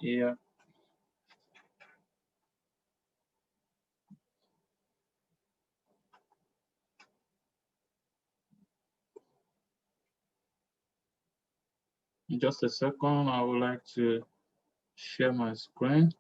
Yeah. Just a second, I would like to share my screen.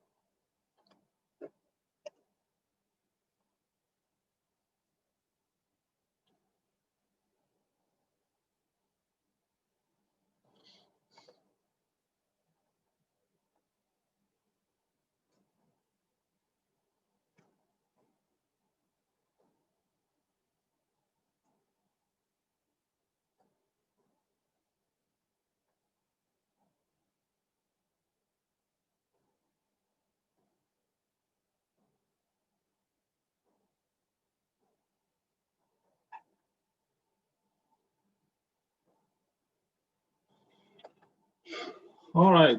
All right.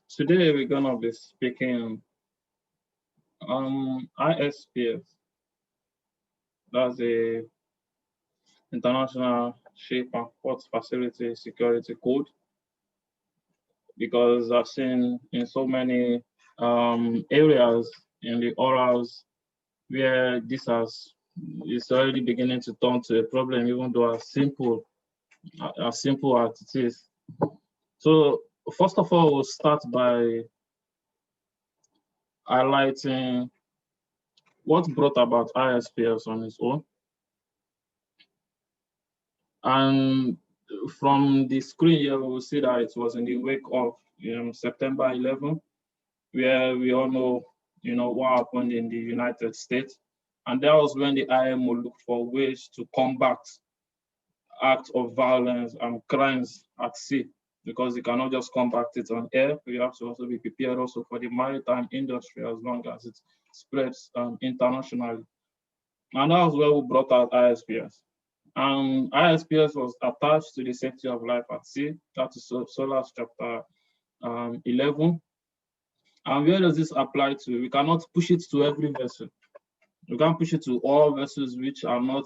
Today we're gonna be speaking ISPS. That's a International Ship and Port Facility Security Code, because I've seen in so many areas in the orals where this is already beginning to turn to a problem, even though as simple as it is. So first of all, we'll start by highlighting what brought about ISPS on its own. And from the screen here, we will see that it was in the wake of September 11, where we all know, what happened in the United States. And that was when the IMO looked for ways to combat acts of violence and crimes at sea, because you cannot just combat it on air. We have to also be prepared also for the maritime industry as long as it spreads internationally. And that was where we brought out ISPS. ISPS was attached to the safety of life at sea. That is SOLAS chapter 11. And where does this apply to? We cannot push it to every vessel. We can't push it to all vessels which are not,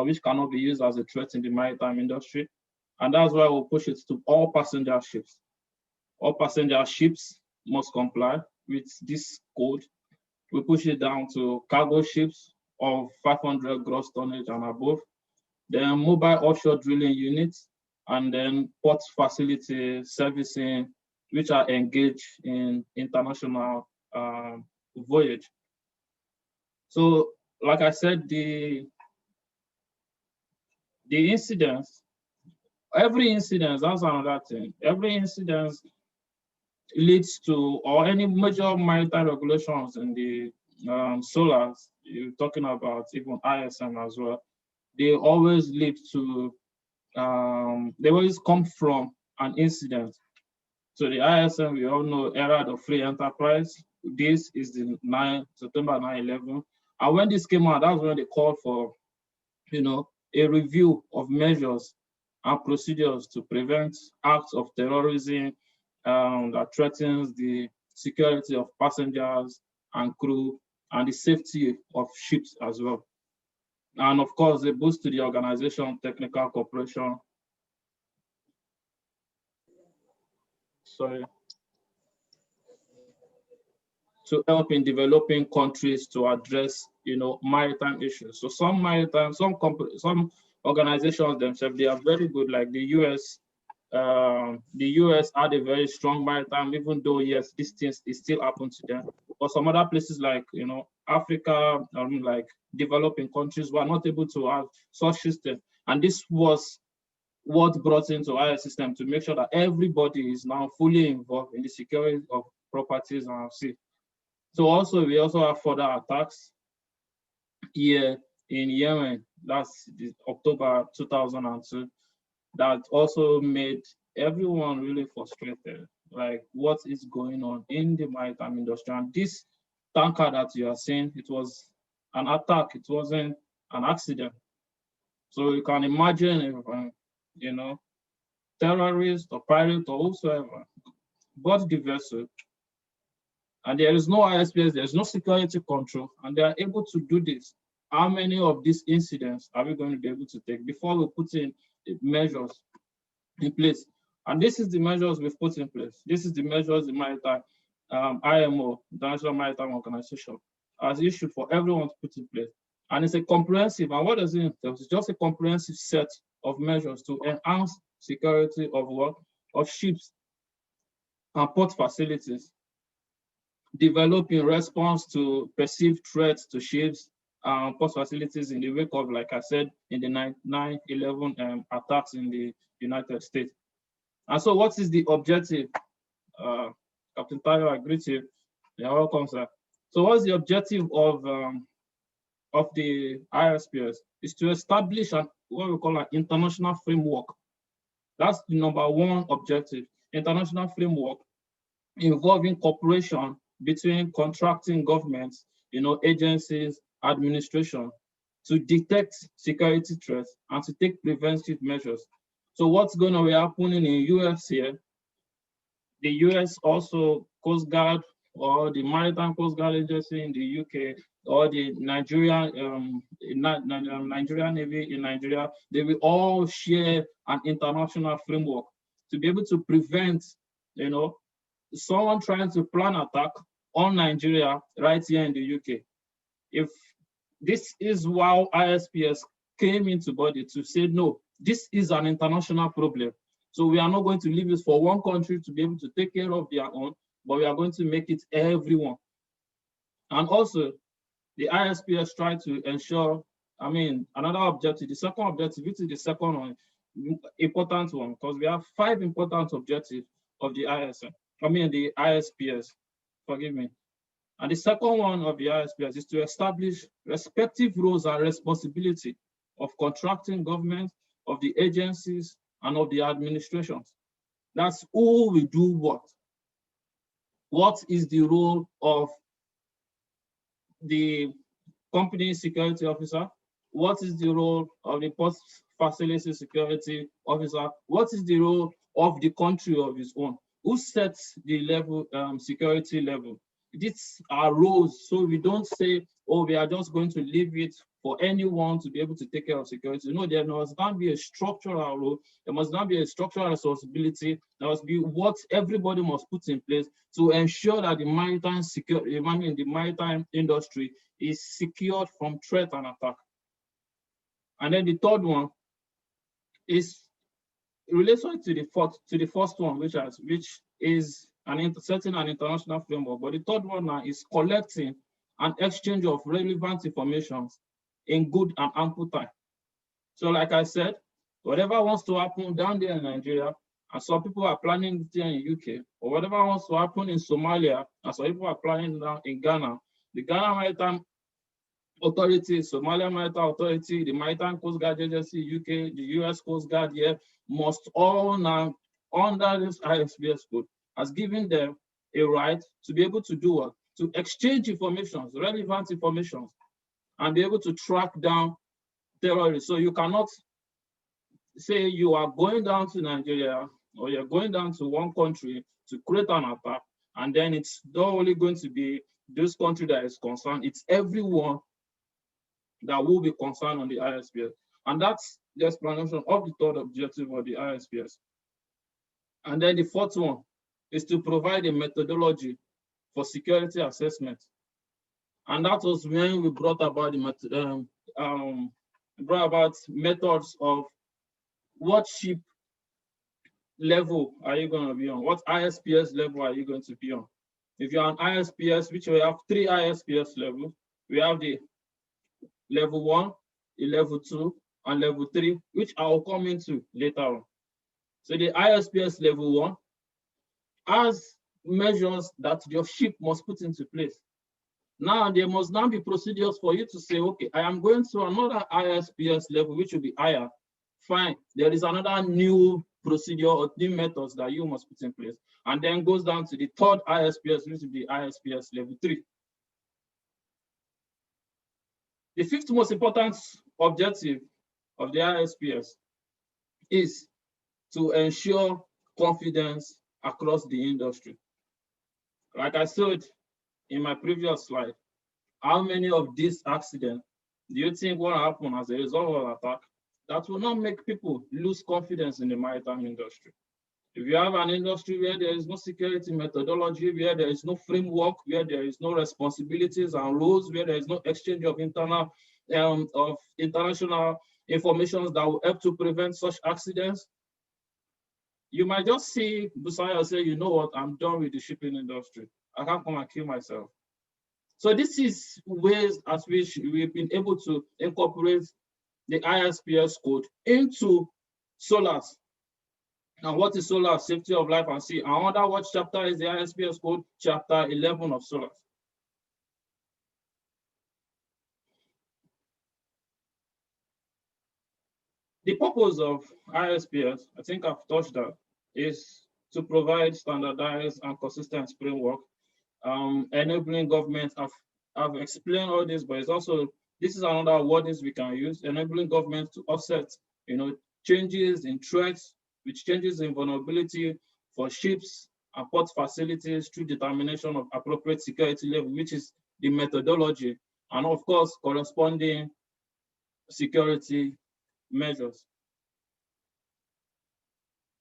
which cannot be used as a threat in the maritime industry. And that's why we'll push it to all passenger ships. All passenger ships must comply with this code. We push it down to cargo ships of 500 gross tonnage and above, then mobile offshore drilling units, and then port facility servicing, which are engaged in international voyage. So, like I said, the incidents, every incident, that's another thing. Every incident leads to, or any major maritime regulations in the SOLAS, you're talking about even ISM as well, they always lead to, they always come from an incident. So the ISM, we all know, era of free enterprise. This is the September 9/11. And when this came out, that's when they called for, a review of measures and procedures to prevent acts of terrorism that threatens the security of passengers and crew and the safety of ships as well. And of course, a boost to the organization technical cooperation. Sorry. To help in developing countries to address, maritime issues. So some organizations themselves, they are very good, like the US. The US had a very strong maritime, even though, yes, these things still happen to them. But some other places like, Africa, like developing countries, were not able to have such systems. And this was what brought into our system to make sure that everybody is now fully involved in the security of properties and sea. So we also have further attacks here in Yemen. That's October 2002. That also made everyone really frustrated. Like, what is going on in the maritime industry? And this tanker that you are seeing, it was an attack. It wasn't an accident. So you can imagine if, terrorists or pirates or whosoever bought the vessel, and there is no ISPS, there's no security control, and they are able to do this. How many of these incidents are we going to be able to take before we put in measures in place. And this is the measures we've put in place. This is the measures the maritime IMO, International Maritime Organization, has issued for everyone to put in place. And it's a comprehensive, and what does it entail? It's just a comprehensive set of measures to enhance security of what? Of ships and port facilities, develop in response to perceived threats to ships and port facilities in the wake of, like I said, in the 9/11 attacks in the United States. And so what is the objective? Captain Tayo, I greet you. You're welcome, sir. So what's the objective of the ISPS? Is to establish what we call an international framework. That's the number one objective. International framework involving cooperation between contracting governments, agencies, administration, to detect security threats and to take preventive measures. So what's going to be happening in US here? The US also Coast Guard or the Maritime Coast Guard Agency in the UK or the Nigerian Navy in Nigeria, they will all share an international framework to be able to prevent, someone trying to plan attack on Nigeria right here in the UK. If this is why ISPS came into body to say, no, this is an international problem. So we are not going to leave it for one country to be able to take care of their own, but we are going to make it everyone. And also, the ISPS tried to ensure, another objective, the second objective, which is the second one, important one, because we have 5 important objectives of the the ISPS, forgive me. And the second one of the ISPS is to establish respective roles and responsibility of contracting government, of the agencies, and of the administrations. That's who will do what. What is the role of the company security officer? What is the role of the port facility security officer? What is the role of the country of its own? Who sets the level, security level? These are roles, so we don't say, oh, we are just going to leave it for anyone to be able to take care of security. No, there must not be a structural role. There must not be a structural responsibility. There must be what everybody must put in place to ensure that the maritime the maritime industry is secured from threat and attack. And then the third one is related to the first one, which is setting an international framework. But the third one now is collecting and exchange of relevant information in good and ample time. So like I said, whatever wants to happen down there in Nigeria, and some people are planning it here in UK, or whatever wants to happen in Somalia, and some people are planning now in Ghana, the Ghana Maritime Authority, Somalia Maritime Authority, the Maritime Coast Guard Agency, UK, the US Coast Guard here, must all now, under this ISPS code, has given them a right to be able to do what? To exchange information, relevant information, and be able to track down terrorists. So you cannot say you are going down to Nigeria or you're going down to one country to create an attack, and then it's not only going to be this country that is concerned, it's everyone that will be concerned on the ISPS. And that's the explanation of the third objective of the ISPS. And then the fourth one is to provide a methodology for security assessment. And that was when we brought about methods of what ship level are you going to be on? What ISPS level are you going to be on? If you're on ISPS, which we have 3 ISPS levels, we have the level 1, the level 2, and level 3, which I will come into later on. So the ISPS level 1 has measures that your ship must put into place. Now, there must now be procedures for you to say, okay, I am going to another ISPS level, which will be higher. Fine, there is another new procedure or new methods that you must put in place. And then goes down to the third ISPS, which will be ISPS level 3. The 5th most important objective of the ISPS is to ensure confidence across the industry. Like I said in my previous slide, how many of these accidents do you think will happen as a result of an attack that will not make people lose confidence in the maritime industry. If you have an industry where there is no security methodology, where there is no framework, where there is no responsibilities and rules, where there is no exchange of international information that will help to prevent such accidents, you might just see Busayo say, you know what, I'm done with the shipping industry. I can't come and kill myself. So this is ways at which we've been able to incorporate the ISPS code into SOLAS. Now, what is SOLAS? Safety of life and sea. And under what chapter is the ISPS code? Chapter 11 of SOLAS. The purpose of ISPS, I think I've touched that, is to provide standardized and consistent framework, enabling government. I've explained all this, but it's also, this is another wordings we can use, enabling government to offset, changes in threats, which changes in vulnerability for ships and port facilities through determination of appropriate security level, which is the methodology, and of course, corresponding security measures.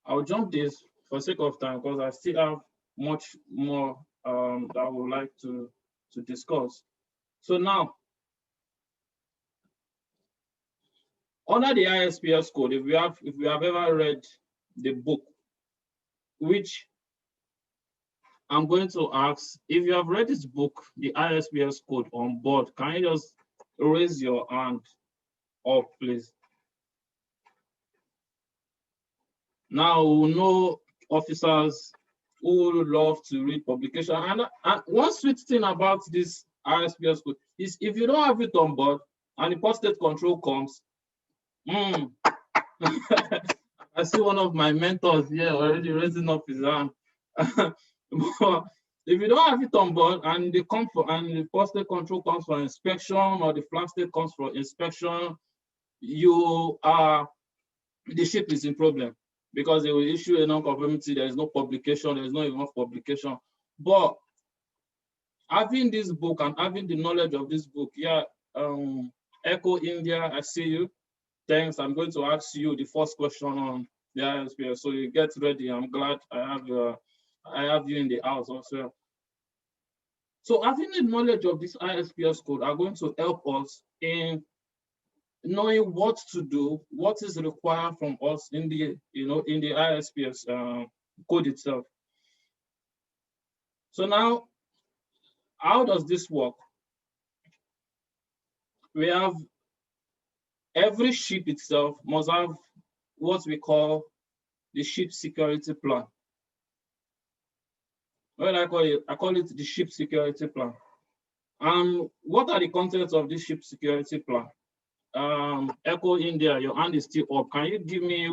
I'll jump this for sake of time because I still have much more that I would like to discuss. So now, under the ISPS code, if we have ever read the book, which I'm going to ask, if you have read this book, the ISPS code on board, can you just raise your hand up, please? Now, no officers who love to read publication. And one sweet thing about this ISPS code is if you don't have it on board and the port state control comes, I see one of my mentors here already raising up his hand. But if you don't have it on board and they come for, and the port state control comes for inspection or the flag state comes for inspection, the ship is in problem because they will issue a non-conformity. There is no publication, there is not enough publication. But having this book and having the knowledge of this book, Echo India, I see you. Thanks. I'm going to ask you the first question on the ISPS. So you get ready. I'm glad I have you in the house also. So having the knowledge of this ISPS code are going to help us in knowing what to do, what is required from us in the in the ISPS code itself. So now, how does this work? We have every ship itself must have what we call the ship security plan. What I call it? I call it the ship security plan. And what are the contents of this ship security plan? Echo India, your hand is still up. Can you give me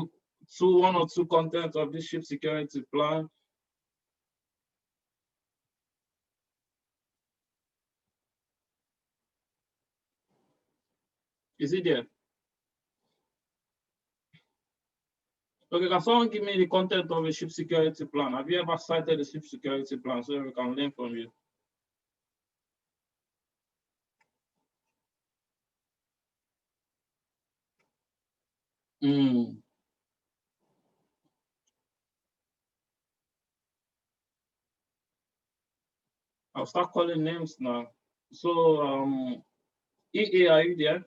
one or two contents of this ship security plan? Is it there? Okay, can someone give me the content of a ship security plan? Have you ever cited a ship security plan so we can learn from you? I'll start calling names now. So, EA, are you there?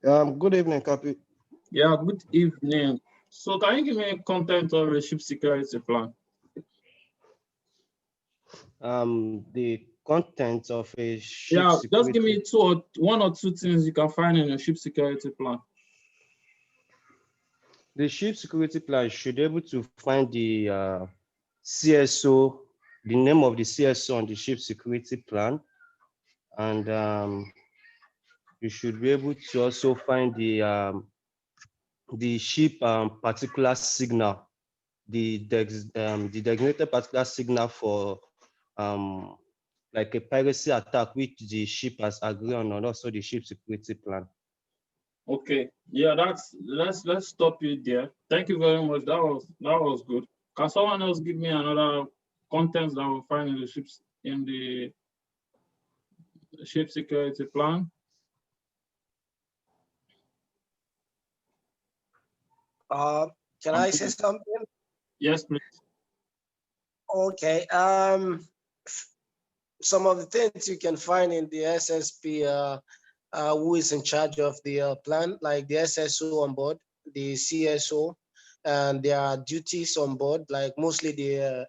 Good evening, Capi. Yeah, good evening. So can you give me content of a ship security plan? The content of a ship security. Just give me one or two things you can find in a ship security plan. The ship security plan should be able to find the CSO, the name of the CSO on the ship security plan, and you should be able to also find the ship particular signal, the designated particular signal for like a piracy attack which the ship has agreed on, and also the ship security plan. Okay, yeah, let's stop you there. Thank you very much. That was good. Can someone else give me another content that we'll find in the ships in the ship security plan. Can I say something? Yes, please. Okay. Some of the things you can find in the SSP, who is in charge of the plan, like the SSO on board, the CSO, and their duties on board, like mostly the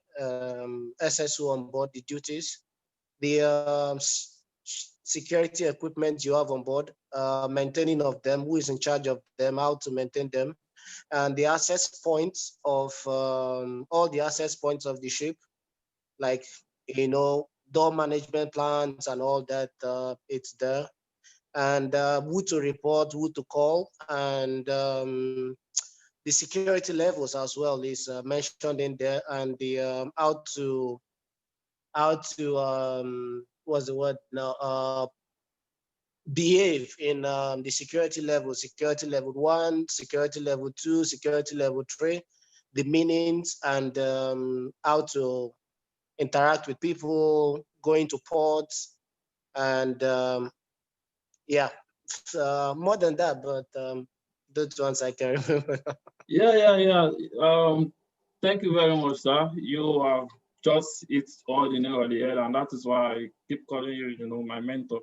SSO on board, the duties, the security equipment you have on board, maintaining of them, who is in charge of them, how to maintain them, and the access points of all the access points of the ship, like, door management plans and all that, it's there. And who to report, who to call, and the security levels as well is mentioned in there, and the what's the word now, behave in the security level, security level 1, security level 2, security level 3, the meanings, and how to interact with people, going to ports, and yeah, more than that, but those ones I can remember. Yeah. Thank you very much, sir. You have just it's all the nail on the head, and that is why I keep calling you, my mentor.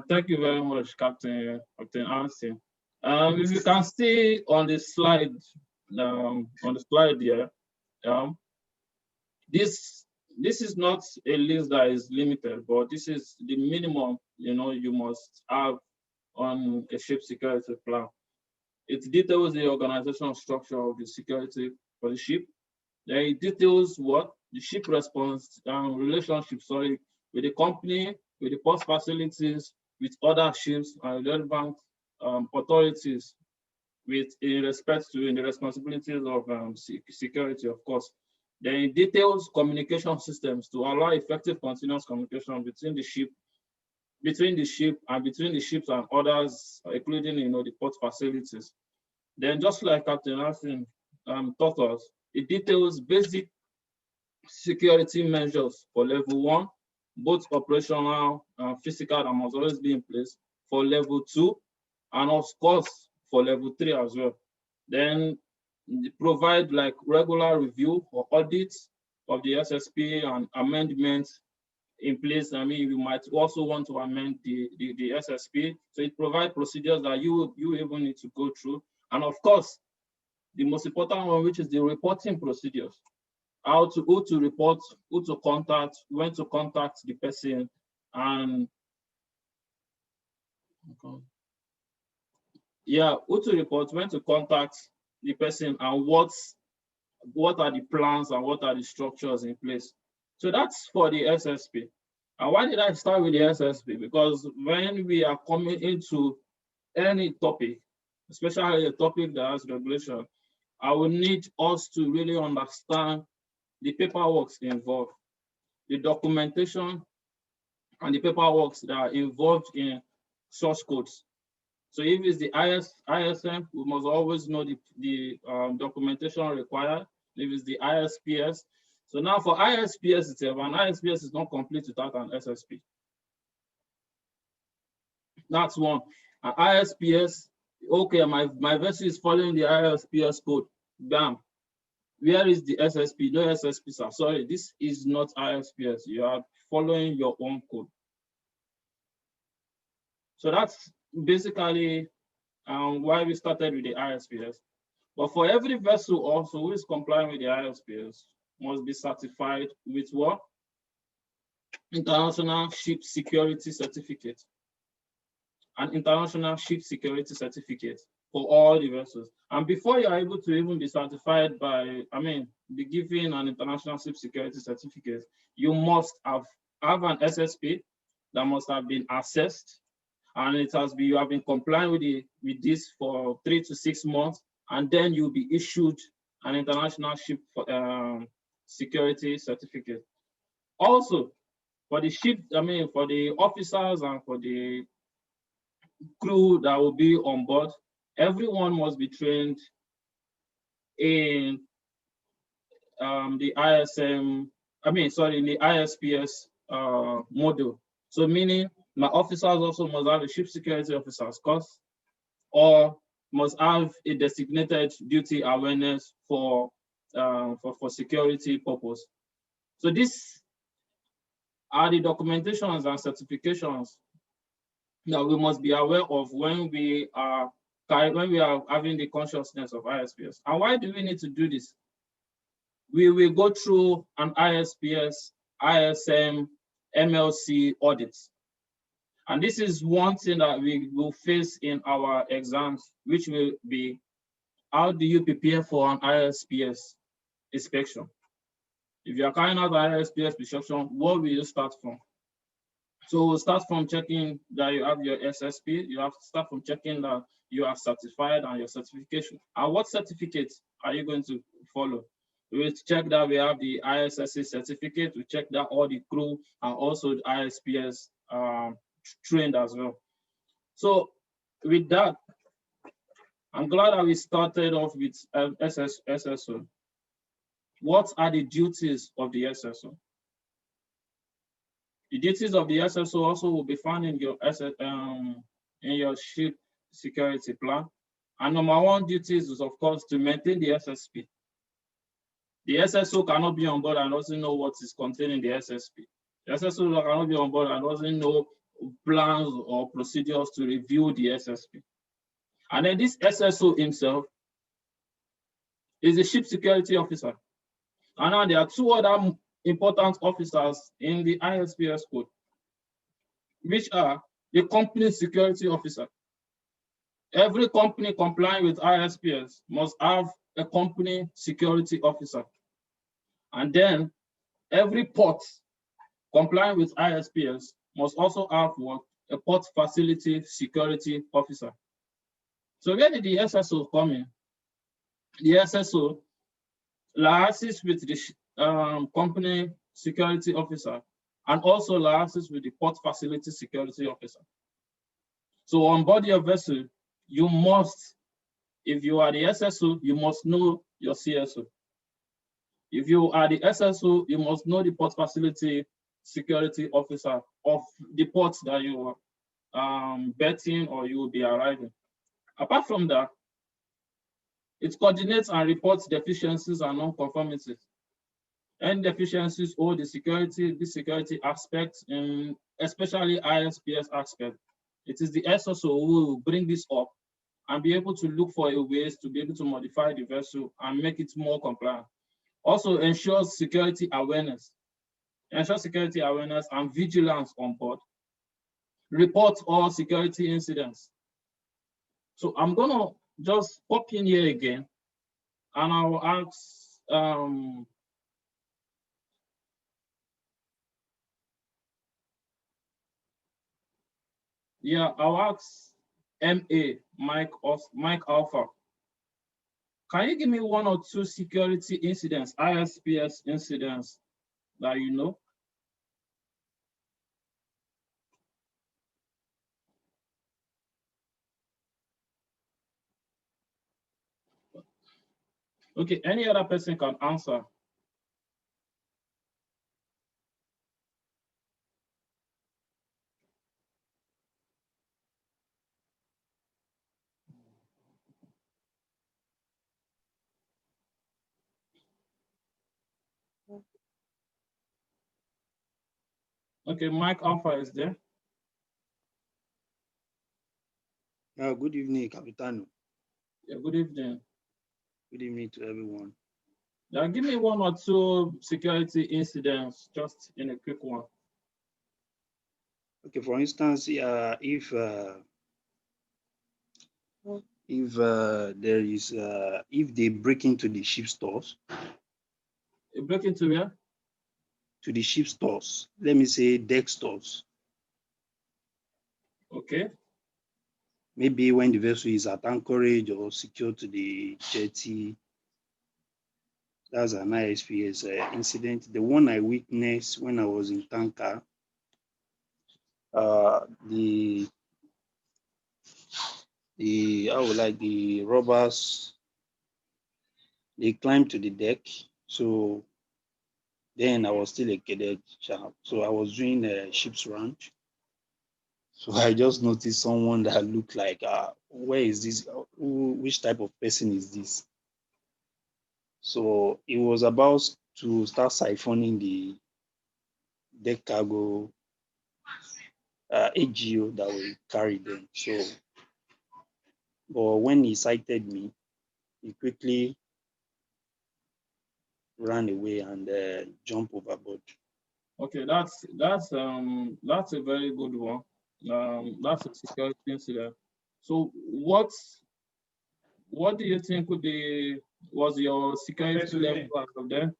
Thank you very much, Captain Anson. If you can see on the slide, here, this is not a list that is limited, but this is the minimum you must have on a ship security plan. It details the organizational structure of the security for the ship. Then it details what the ship response relationship, with the company, with the port facilities, with other ships and relevant authorities, in respect to the responsibilities of security, of course. Then it details communication systems to allow effective continuous communication between the ship and between the ships and others, including the port facilities. Then, just like Captain Hassan taught us, it details basic security measures for level 1, both operational and physical, that must always be in place for level 2, and of course for level 3 as well. Then provide like regular review or audits of the SSP and amendments in place. I mean, you might also want to amend the SSP. So it provides procedures that you even need to go through. And of course, the most important one, which is the reporting procedures. Who to report, who to contact, when to contact the person, and who to report, when to contact the person, and what are the plans and what are the structures in place. So that's for the SSP. And why did I start with the SSP? Because when we are coming into any topic, especially a topic that has regulation, I will need us to really understand the paperwork involved, the documentation, and the paperwork that are involved in source codes. So if it's the ISM, we must always know the documentation required. If it's the ISPS. So now for ISPS itself, an ISPS is not complete without an SSP. That's one. An ISPS, okay, my vessel is following the ISPS code. Bam. Where is the SSP? No SSP, sir. Sorry, this is not ISPS. You are following your own code. So that's basically why we started with the ISPS. But for every vessel also who is complying with the ISPS must be certified with what? International Ship Security Certificate. An International Ship Security Certificate for all the vessels. And before you are able to even be certified be given an International Ship Security Certificate, you must have an SSP that must have been assessed, and you have been complying with this for 3 to 6 months, and then you'll be issued an International Ship Security Certificate. Also, for the ship, for the officers and for the crew that will be on board, everyone must be trained in the ISPS model. So meaning my officers also must have a ship security officer's course or must have a designated duty awareness for security purpose. So these are the documentations and certifications that we must be aware of when we are having the consciousness of ISPS. And why do we need to do this? We will go through an ISPS, ISM, MLC audit. And this is one thing that we will face in our exams, which will be, how do you prepare for an ISPS inspection? If you are carrying out an ISPS inspection, what will you start from? So we'll start from checking that you have your SSP. You have to start from checking that you are certified and your certification. And what certificates are you going to follow? We will check that we have the ISSC certificate. We check that all the crew and also the ISPS trained as well. So with that, I'm glad that we started off with SSO. What are the duties of the SSO? The duties of the SSO also will be found in your ship security plan. And number one duties is, of course, to maintain the SSP. The SSO cannot be on board and doesn't know what is contained in the SSP. The SSO cannot be on board and doesn't know plans or procedures to review the SSP. And then this SSO himself is the ship security officer. And now there are two other important officers in the ISPS code, which are the company security officer. Every company complying with ISPS must have a company security officer. And then every port complying with ISPS must also have what? A port facility security officer. So where did the SSO come in? The SSO liaises with the company security officer and also liaises with the port facility security officer. So on board your vessel, you must, if you are the SSO, you must know your CSO. If you are the SSO, you must know the port facility security officer of the port that you are betting or you will be arriving. Apart from that, it coordinates and reports deficiencies and non-conformities. Any deficiencies or the security aspects, especially ISPS aspect. It is the SSO who will bring this up and be able to look for ways to be able to modify the vessel and make it more compliant. Also ensures security awareness. Ensure security awareness and vigilance on board. Report all security incidents. So I'm gonna just pop in here again and I will ask I'll ask MA, Mike Alpha. Can you give me one or two security incidents, ISPS incidents that you know? Okay, any other person can answer. Okay, Mike Alpha is there. Good evening, Capitano. Yeah, good evening. Good evening to everyone. Yeah, give me one or two security incidents, just in a quick one. Okay, for instance, if there is if they break into the ship stores. You break into where? To the ship stores. Let me say deck stores. Okay. Maybe when the vessel is at anchorage or secured to the jetty. That's an ISPS incident. The one I witnessed when I was in tanker, the robbers, they climbed to the deck. So then I was still a cadet child. So I was doing a ship's ranch. So I just noticed someone that looked like, where is this? Which type of person is this? So it was about to start siphoning the deck cargo AGO that we carried them. So, but when he sighted me, he quickly ran away and jumped overboard. Okay, that's a very good one. That's a security incident. So what do you think was your security level as of then?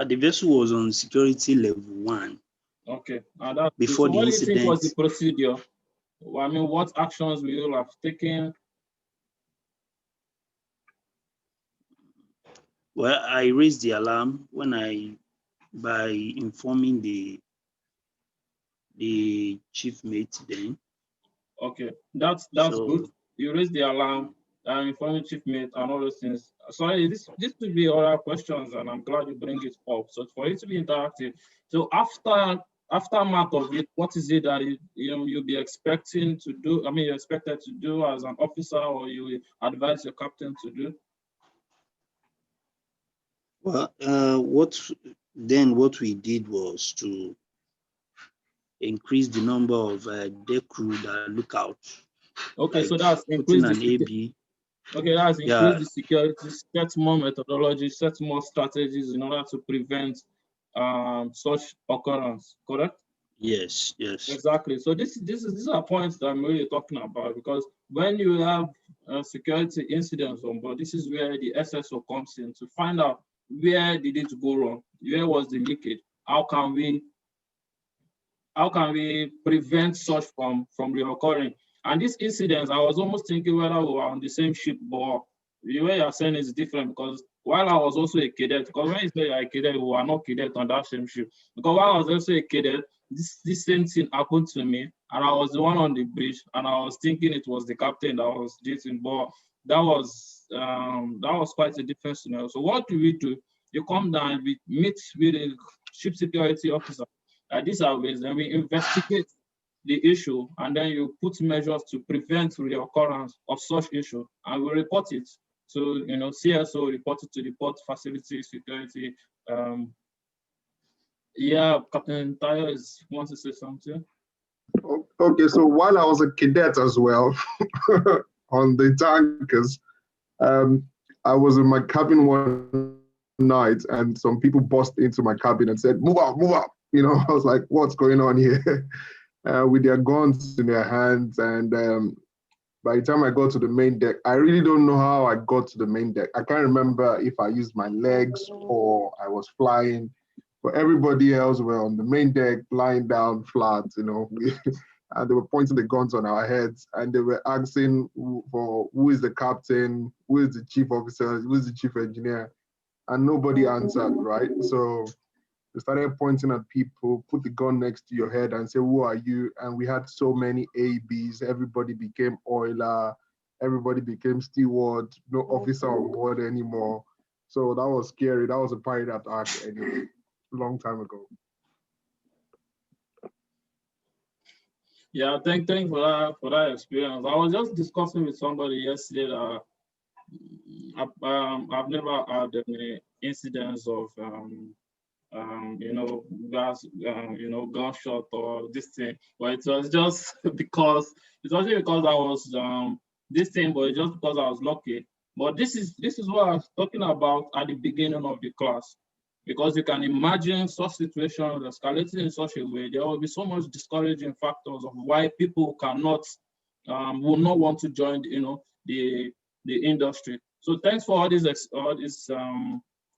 The vessel was on security level 1. Okay, and that's good. Before So the what do you think was the incident. procedure? I mean, what actions will you have taken? Well, I raised the alarm by informing the chief mate then. Okay, that's So, good. You raised the alarm and informed chief mate and all those things. Sorry, this could be other questions, and I'm glad you bring it up. So for it to be interactive. So aftermath of it, what is it that you'll be expecting to do? I mean, you're expected to do as an officer, or you advise your captain to do? well, what we did was to increase the number of deck crew that look out. Okay, like so that's putting increase an the AB. okay, that's Yeah. increase the security, set more methodology, set more strategies in order to prevent such occurrence. Correct? Yes. Exactly. So these are points that I'm really talking about, because when you have security incidents on board, this is where the SSO comes in to find out where did it go wrong, where was the leakage, how can we prevent such from reoccurring. And these incidents, I was almost thinking whether we were on the same ship, but the way you're saying is different, because while I was also a cadet, because when you say you're a cadet, we were not cadet on that same ship. Because while I was also a cadet, this same thing happened to me, and I was the one on the bridge, and I was thinking it was the captain that was dating, but that was quite a different scenario. So what do? You come down, we meet with a ship security officer. These are ways, then we investigate the issue, and then you put measures to prevent reoccurrence of such issue, and we report it to CSO, report it to the port facility security. Yeah, Captain Tayo wants to say something. Okay, so while I was a cadet as well on the tankers, I was in my cabin one night, and some people burst into my cabin and said, "Move out, move out." I was like, "What's going on here?" With their guns in their hands. And by the time I got to the main deck, I really don't know how I got to the main deck. I can't remember if I used my legs or I was flying, but everybody else were on the main deck, lying down flat, and they were pointing the guns on our heads, and they were asking for who is the captain, who is the chief officer, who is the chief engineer, and nobody answered, right? So they started pointing at people, put the gun next to your head and say, "Who are you?" And we had so many ABs. Everybody became oiler. Everybody became steward. No officer on board anymore. So that was scary. That was a pirate attack anyway, a long time ago. Yeah, thank for that experience. I was just discussing with somebody yesterday that I've never had any incidents of gunshot or this thing. But it was just because I was this thing, but it's just because I was lucky. But this is what I was talking about at the beginning of the class. Because you can imagine such situations escalating in such a way, there will be so much discouraging factors of why people will not want to join, the industry. So thanks for all these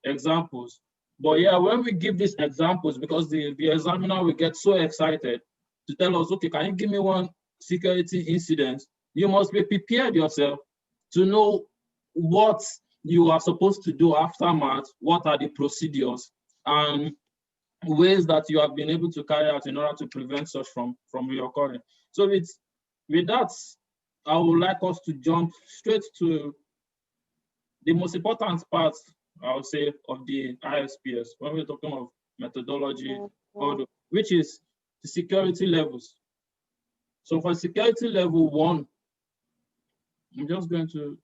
examples. But yeah, when we give these examples, because the examiner will get so excited to tell us, okay, can you give me one security incident? You must be prepared yourself to know what you are supposed to do aftermath, what are the procedures, and ways that you have been able to carry out in order to prevent such from reoccurring. So with that, I would like us to jump straight to the most important part, I would say, of the ISPS when we're talking of methodology, which is the security levels. So for security level 1, I'm just going to,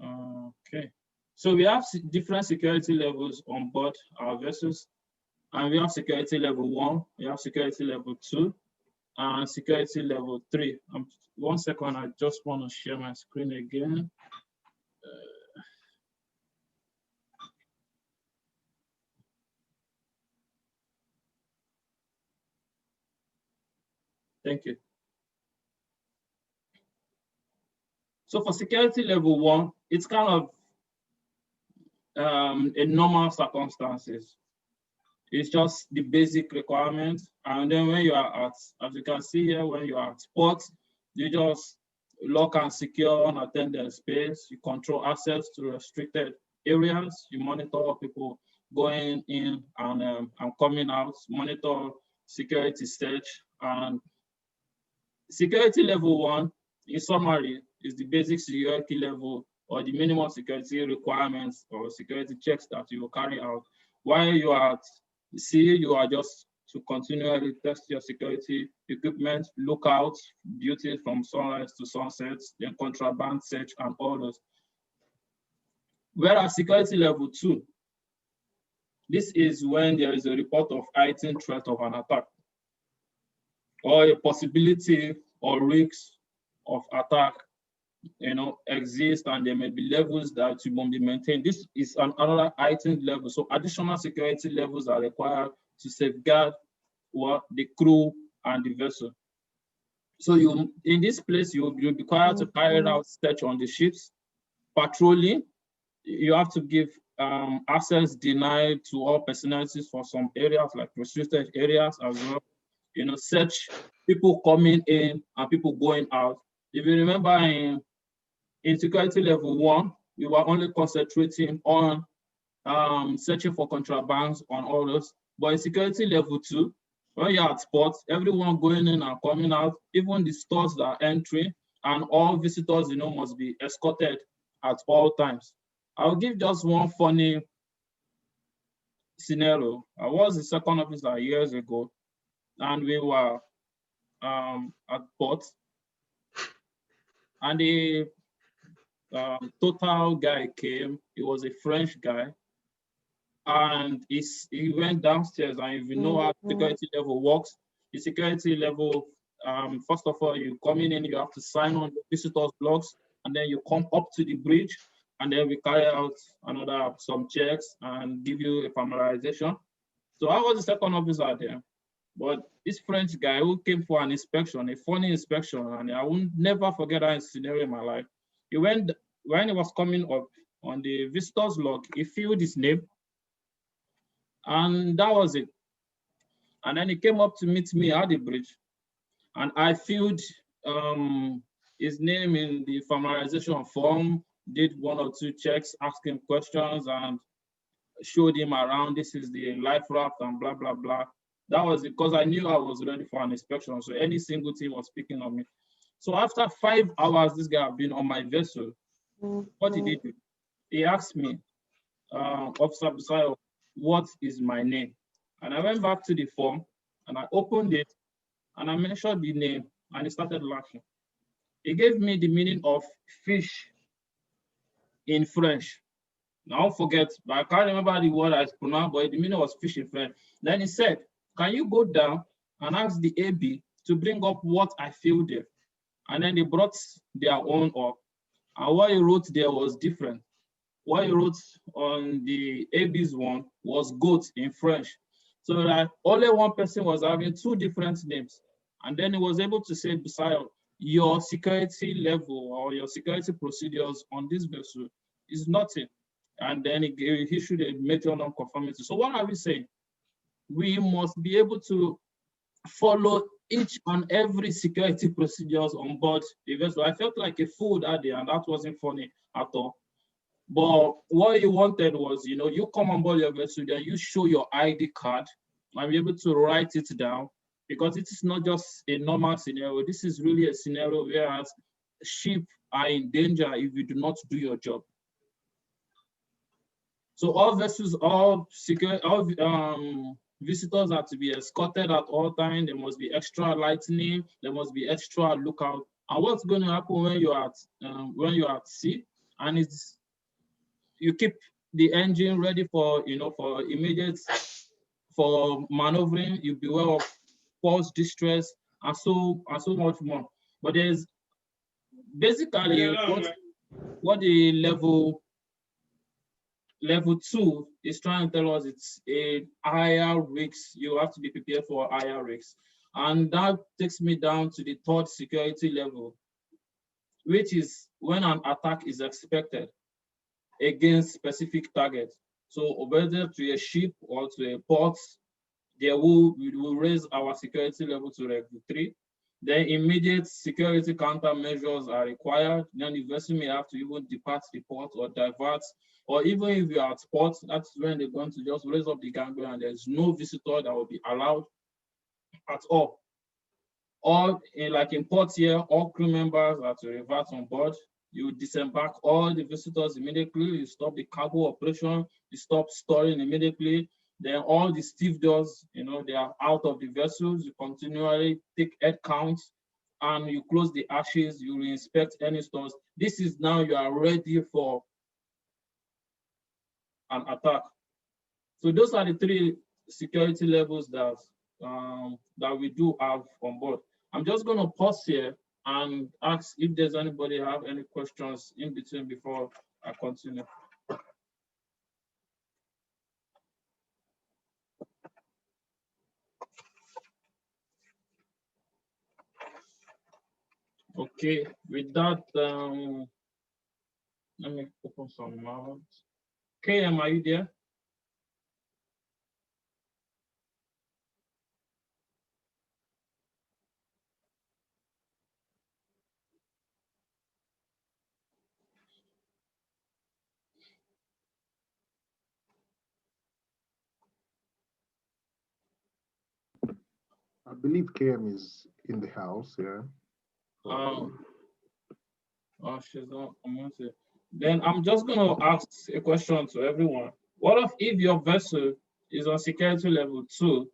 okay. So we have different security levels on board our vessels, and we have security level 1, we have security level 2, and security level 3. 1 second, I just want to share my screen again. Thank you. So for security level 1, it's kind of in normal circumstances. It's just the basic requirements. And then when you are at, as you can see here, when you are at port, you just lock and secure unattended space. You control access to restricted areas. You monitor people going in and coming out, monitor security search. And security level 1, in summary, is the basic security level or the minimum security requirements or security checks that you will carry out. While you are at sea, you are just to continually test your security equipment, lookouts, duty from sunrise to sunset, then contraband search and all those. Whereas security level 2, this is when there is a report of heightened threat of an attack or a possibility or risks of attack, exist, and there may be levels that you won't be maintained. This is another heightened level. So additional security levels are required to safeguard the crew and the vessel. So in this place, you'll be required to carry out search on the ships, patrolling. You have to give access denied to all personalities for some areas, like restricted areas as well. Search people coming in and people going out. If you remember in security level 1, we were only concentrating on searching for contrabands on all those. But in security level 2, when you're at port, everyone going in and coming out, even the stores that are entering, and all visitors, must be escorted at all times. I'll give just one funny scenario. I was a second officer years ago, and we were at port, and the total guy came. He was a French guy, and he went downstairs. And if you know how security level works, the security level, first of all, you coming in, you have to sign on the visitors logs, and then you come up to the bridge, and then we carry out some checks and give you a familiarization. So I was the second officer there, but this French guy who came for an inspection, a funny inspection, and I will never forget that scenario in my life. He went, when he was coming up on the visitors log, he filled his name, and that was it. And then he came up to meet me at the bridge, and I filled his name in the familiarization form, did 1 or 2 checks, asked him questions, and showed him around. This is the life raft and blah, blah, blah. That was because I knew I was ready for an inspection. So any single thing was picking on me. So after 5 hours, this guy had been on my vessel. What did he do? He asked me, Officer Busayo, what is my name? And I went back to the form and I opened it and I mentioned the name and he started laughing. He gave me the meaning of fish in French. Now, don't forget, but I can't remember the word I pronounced, but the meaning was fish in French. Then he said, can you go down and ask the AB to bring up what I filled there? And then they brought their own up. And what he wrote there was different. What he wrote on the AB's one was goat in French. So that only one person was having 2 different names. And then he was able to say, Busayo, your security level or your security procedures on this vessel is nothing. And then he issued a major non-conformity. So what are we saying? We must be able to follow each and every security procedures on board the vessel. I felt like a fool that day, and that wasn't funny at all. But what he wanted was, you come on board your vessel, then you show your ID card and be able to write it down, because it is not just a normal scenario. This is really a scenario where ships are in danger if you do not do your job. So all vessels, all Visitors are to be escorted at all times. There must be extra lightning. There must be extra lookout. And what's going to happen when you're at sea, and you keep the engine ready for for immediate maneuvering. You beware of false distress and so much more. But there's basically what the level 2 is trying to tell us. It's a higher risk. You have to be prepared for higher risks. And that takes me down to the third security level, which is when an attack is expected against specific targets. So whether to a ship or to a port, we will raise our security level to level 3. Then immediate security countermeasures are required. Then the vessel may have to even depart the port or divert, or even if you are at port, that's when they're going to just raise up the gangway and there's no visitor that will be allowed at all. Or like in port here, all crew members are to revert on board. You disembark all the visitors immediately. You stop the cargo operation. You stop storing immediately. Then all the stevedores, they are out of the vessels. You continually take head counts and you close the ashes. You inspect any stores. This is now you are ready for an attack. So those are the 3 security levels that we do have on board. I'm just going to pause here and ask if there's anybody have any questions in between before I continue. Okay, with that, let me open some mouth. KM, are you there? I believe KM is in the house, yeah. Oh, she's not. Then I'm just going to ask a question to everyone. What if your vessel is on security level 2,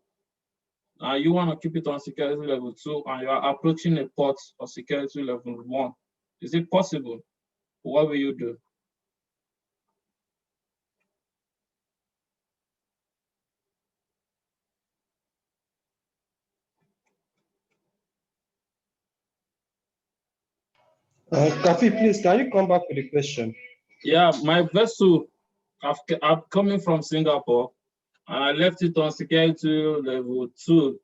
and you want to keep it on security level 2, and you are approaching a port of security level 1? Is it possible? What will you do? Kafi, please, can you come back to the question? Yeah, my vessel, I'm coming from Singapore, and I left it on security level 2,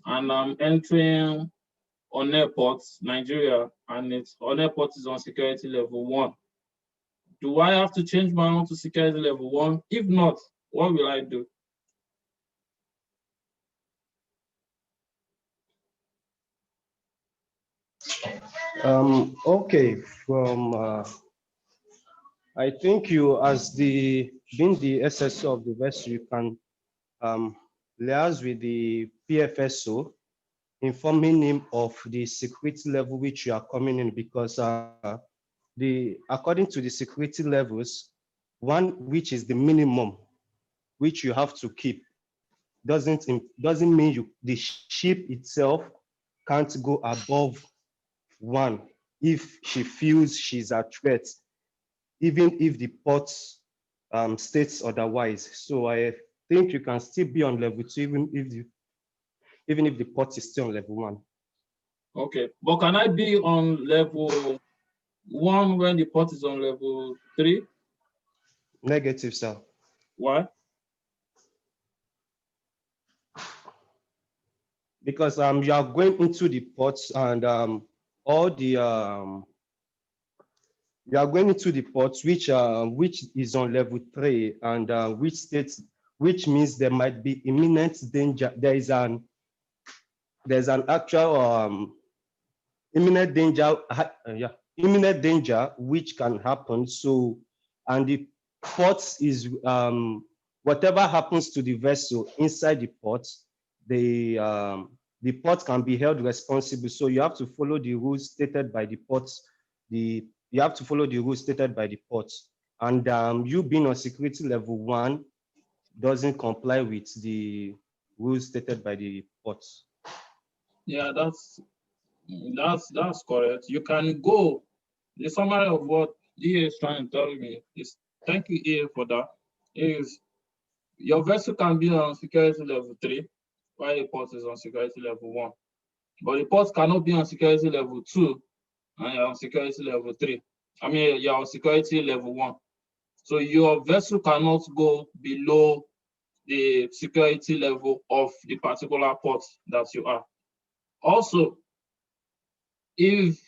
and I'm entering on airport, Nigeria, and it's on airport is on security level 1. Do I have to change my own to security level 1? If not, what will I do? Okay, I think you, as being the SSO of the vessel, you can liaise with the PFSO, informing him of the security level which you are coming in, because according to the security levels, 1, which is the minimum which you have to keep, doesn't mean the ship itself can't go above 1 if she feels she's at threat, even if the port states otherwise. So I think you can still be on level 2, even if the port is still on level 1. Okay, but can I be on level 1 when the port is on level 3? Negative, sir. Why? Because you are going into the ports, and all the you are going into the ports which is on level 3, and which means there might be imminent danger. There's an actual imminent danger which can happen. So, and the ports is whatever happens to the vessel inside the port, the port can be held responsible. So you have to follow the rules stated by the ports. You have to follow the rules stated by the ports. And you being on security level 1 doesn't comply with the rules stated by the ports. Yeah, that's correct. You can go. The summary of what EA is trying to tell me is, thank you, EA, for that, is your vessel can be on security level 3, while the port is on security level 1. But the port cannot be on security level 2, and you're on security level 3. I mean, you're on security level 1. So your vessel cannot go below the security level of the particular port that you are. Also, if,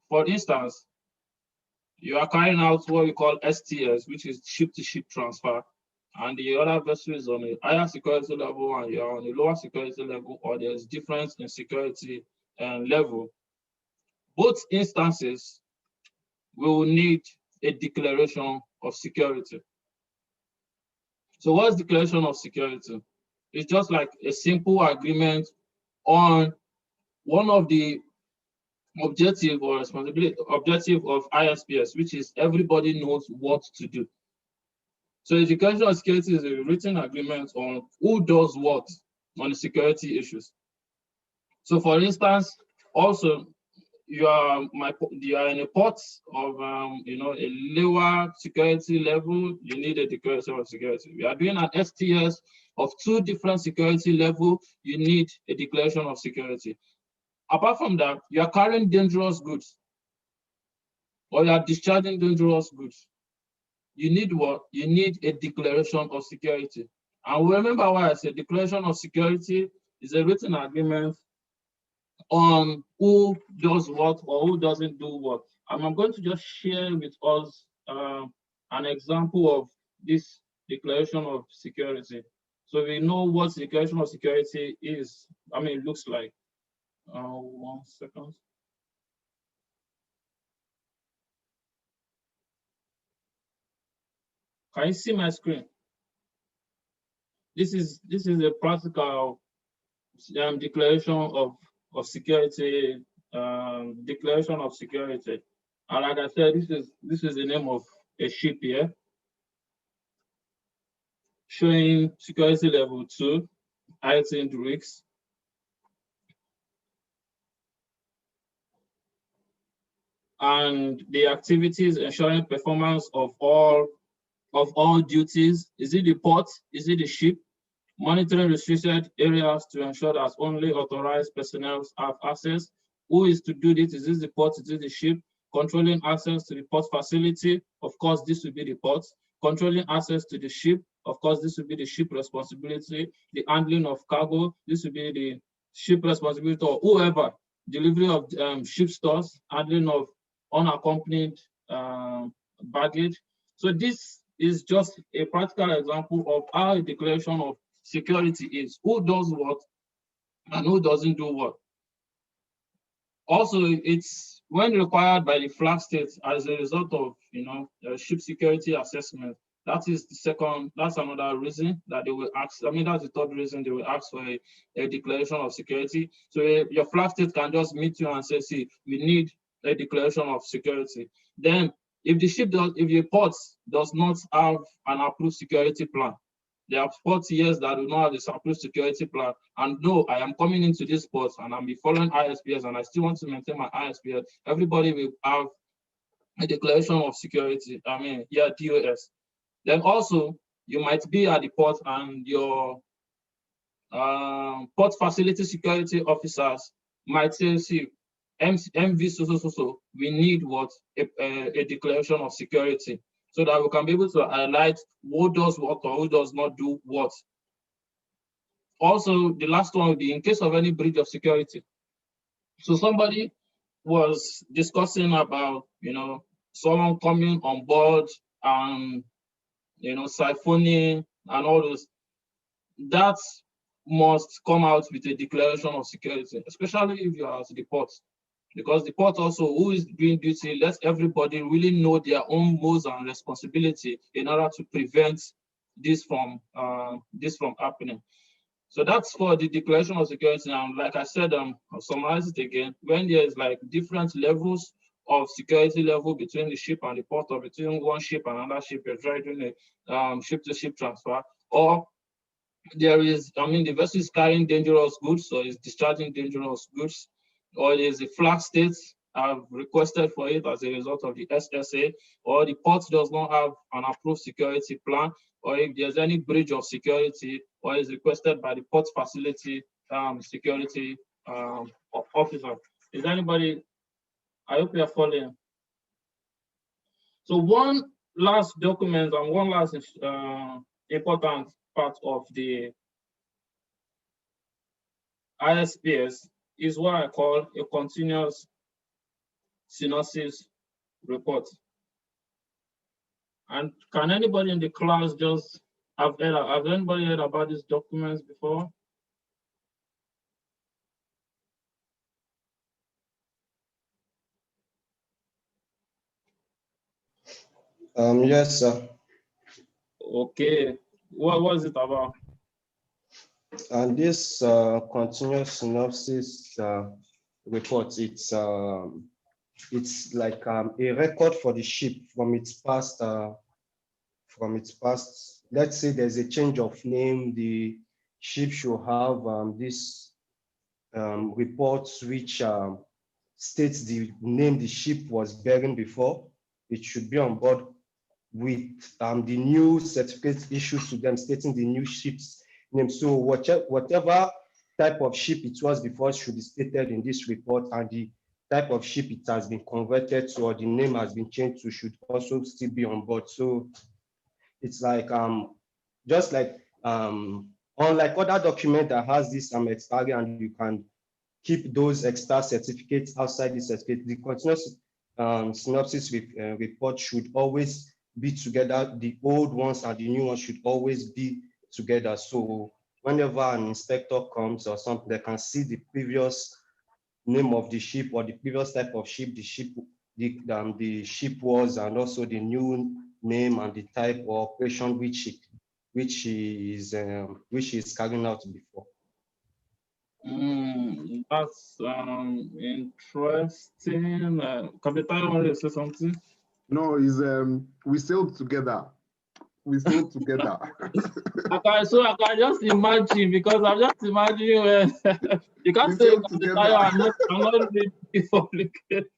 for instance, you are carrying out what we call STS, which is ship-to-ship transfer, and the other vessel is on a higher security level and you're on a lower security level, or there's difference in security level, both instances will need a declaration of security. So what's declaration of security? It's just like a simple agreement on one of the objective or responsibility objective of ISPS, which is everybody knows what to do. So the declaration of security is a written agreement on who does what on the security issues. So for instance, also you are in a port of a lower security level, you need a declaration of security. We are doing an STS of 2 different security level, you need a declaration of security. Apart from that, you are carrying dangerous goods or you are discharging dangerous goods. You need what? You need a declaration of security. And remember why I said declaration of security is a written agreement on who does what or who doesn't do what. And I'm going to just share with us an example of this declaration of security. So we know what declaration of security is, looks like. 1 second. Can you see my screen? This is a practical declaration of security, declaration of security. And like I said, this is the name of a ship here, showing security level 2, heightened risks. And the activities ensuring performance of all duties. Is it the port? Is it the ship? Monitoring restricted areas to ensure that only authorized personnel have access. Who is to do this? Is this the port? Is it the ship? Controlling access to the port facility. Of course, this will be the port. Controlling access to the ship. Of course, this will be the ship responsibility. The handling of cargo. This will be the ship responsibility, or whoever. Delivery of ship stores. Handling of unaccompanied baggage. So this is just a practical example of how a declaration of security is. Who does what and who doesn't do what. Also, it's when required by the flag state as a result of ship security assessment. That is the second, that's another reason that they will ask. That's the third reason they will ask for a declaration of security. So your flag state can just meet you and say, see, we need a declaration of security. Then if the port does not have an approved security plan, there are 40 years that do not have this approved security plan, and no, I am coming into this port and I'm following ISPS and I still want to maintain my ISPS, everybody will have a declaration of security, DOS. Then also, you might be at the port and your port facility security officers might say, see, MV so, we need what? A declaration of security, so that we can be able to highlight who does what or who does not do what. Also, the last one would be in case of any breach of security. So somebody was discussing about, someone coming on board and, siphoning and all those. That must come out with a declaration of security, especially if you are at the port. Because the port also, who is doing duty, lets everybody really know their own roles and responsibility in order to prevent this from happening. So that's for the declaration of security. And like I said, I'll summarize it again. When there's like different levels of security level between the ship and the port, or between one ship and another ship, you're trying to do a ship-to-ship transfer, or there is, the vessel is carrying dangerous goods or is discharging dangerous goods, or it is a flag state, I've requested for it as a result of the SSA, or the port does not have an approved security plan, or if there's any breach of security, or is requested by the port facility security officer. Is anybody, I hope you are following. So one last document and one last important part of the ISPS is what I call a continuous synopsis report. And can anybody in the class just have anybody heard about these documents before? Yes, sir. Okay, what is it about? And this continuous synopsis report, it's like a record for the ship from its past. Let's say there's a change of name, the ship should have this reports which states the name the ship was bearing before. It should be on board with the new certificate issued to them stating the new ship's name. So whatever type of ship it was before should be stated in this report, and the type of ship it has been converted to or the name has been changed to should also still be on board. So it's like just like unlike other document that has this expiry and you can keep those extra certificates outside the certificate, the continuous synopsis report should always be together. The old ones and the new ones should always be together. So whenever an inspector comes or something, they can see the previous name of the ship or the previous type of ship the ship was, and also the new name and the type of operation which is carrying out before. That's interesting. Captain, want to say something? No, is we sailed together. We sailed together. I can just imagine, because I'm just imagining when you can't say I'm not reading publication.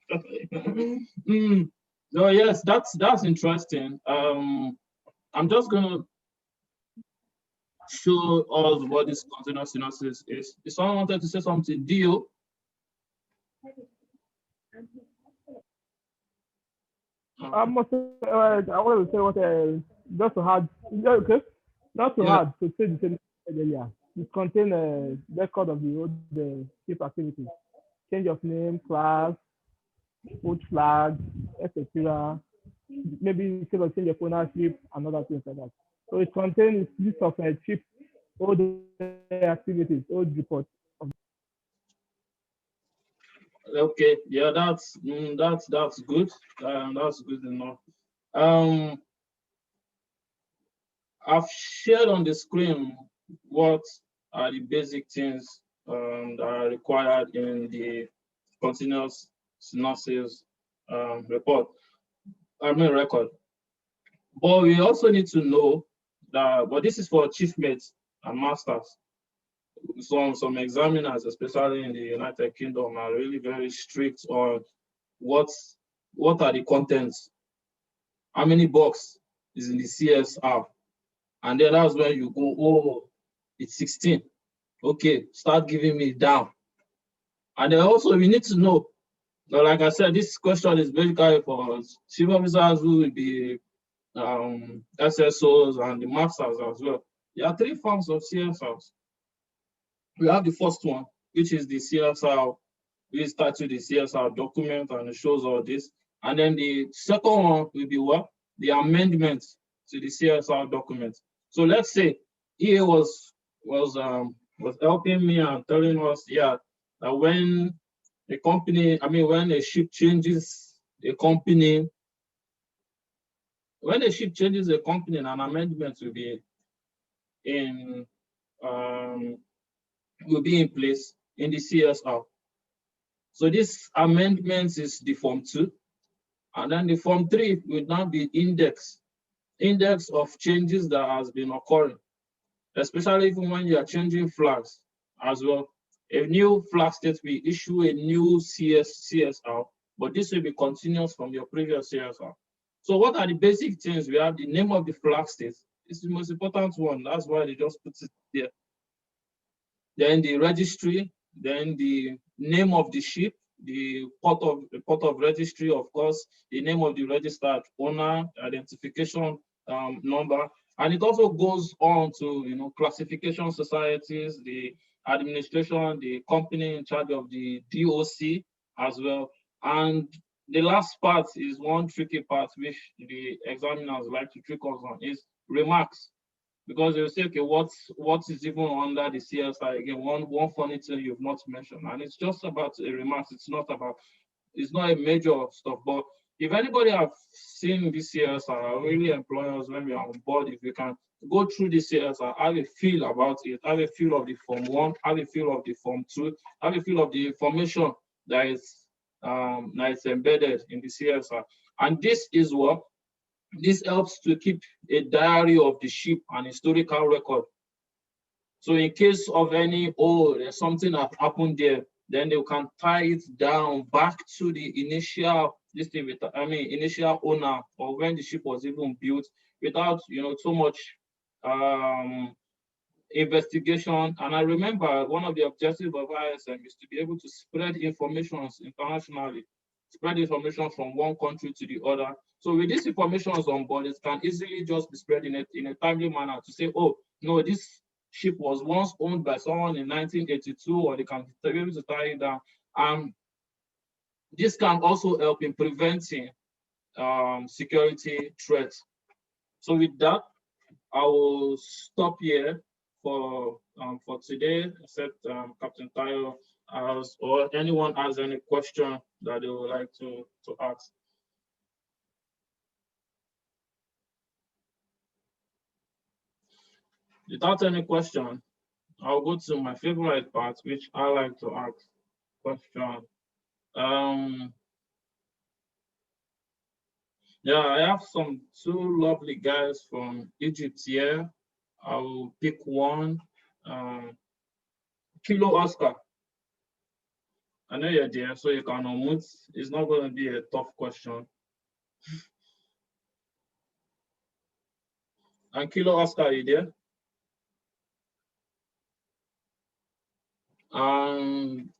So yes, that's interesting. I'm just gonna show us what this continuous synopsis is. If someone wanted to say something, Dio. I want to say what just to add, okay, not to add to say the same earlier. It contains a record of the ship activities, change of name, class, put flag, etc. Maybe change of ownership and other things like that. So it contains a list of ship, all the activities, all the reports. Okay, yeah, that's good. That's good enough. I've shared on the screen what are the basic things that are required in the continuous synopsis record. But we also need to know that, but this is for chief mates and masters. Some examiners, especially in the United Kingdom, are really very strict on what are the contents, how many box is in the CSR, and then that's when you go, oh, it's 16. Okay, start giving me down. And then also we need to know, like I said, this question is basically for chief officers who will be SSOs and the masters as well. There are 3 forms of CSRs. We have the first one, which is the CSR. We start with the CSR document and it shows all this. And then the second one will be what? The amendment to the CSR document. So let's say EA was helping me and telling us, yeah, that when a company, when a ship changes a company, an amendment will be in place in the CSR. So this amendment is the Form 2, and then the Form 3 will now be index of changes that has been occurring. especially even when you are changing flags as well. A new flag state will issue a new CSR, but this will be continuous from your previous CSR. So what are the basic things? We have the name of the flag state. It's the most important one. That's why they just put it there. Then the registry, then the name of the ship, the port of registry, of course, the name of the registered owner, identification number, and it also goes on to classification societies, the administration, the company in charge of the DOC as well. And the last part is one tricky part which the examiners like to trick us on is remarks, because they'll say, okay, what is even under the CSI again? One funny thing you've not mentioned, and it's just about a remarks. It's not a major stuff. But if anybody have seen this CSI, I really employ us when we are on board, if we can go through the CSI, have a feel about it, have a feel of the Form 1, have a feel of the Form 2, have a feel of the information that is embedded in the CSI. And this helps to keep a diary of the ship and historical record. So in case of there's something that happened there, then they can tie it down back to the initial owner, or when the ship was even built, without too much investigation. And I remember one of the objectives of ISM is to be able to spread information internationally, spread information from one country to the other. So with this information on board, it can easily just be spread in a timely manner to say, oh, no, this ship was once owned by someone in 1982, or they can be able to tie it down. This can also help in preventing security threats. So with that, I will stop here for today, except Captain Tayo or anyone has any question that they would like to ask. Without any question, I'll go to my favorite part, which I like to ask question. Yeah, I have two lovely guys from Egypt here. I will pick one. Kilo Oscar. I know you're there, so you can unmute. It's not going to be a tough question. And Kilo Oscar, are you there? I'm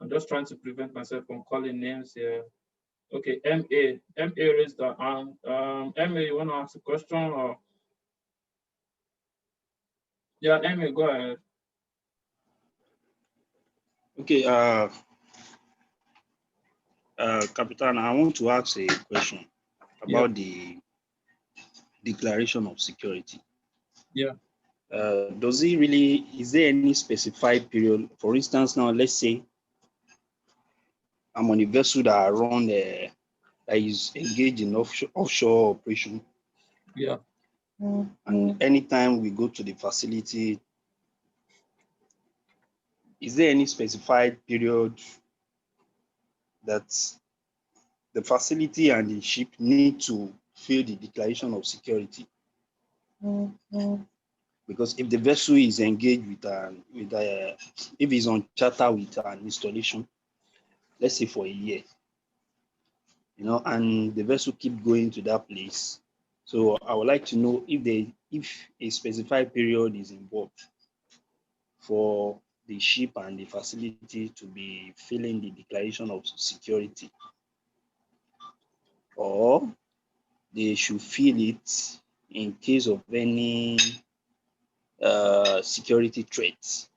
just trying to prevent myself from calling names here. Okay, MA raised the hand. MA, you want to ask a question or? Yeah, MA, go ahead. Okay, Capitan, I want to ask a question about the declaration of security. Yeah. Is there any specified period? For instance, now let's say I'm on a vessel that that is engaged in offshore operation. Yeah. And anytime we go to the facility, is there any specified period that the facility and the ship need to fill the declaration of security? Because if the vessel is engaged if it's on charter with an installation, let's say for a year, and the vessel keep going to that place. So I would like to know if a specified period is involved for the ship and the facility to be filling the declaration of security, or they should fill it in case of any security threats.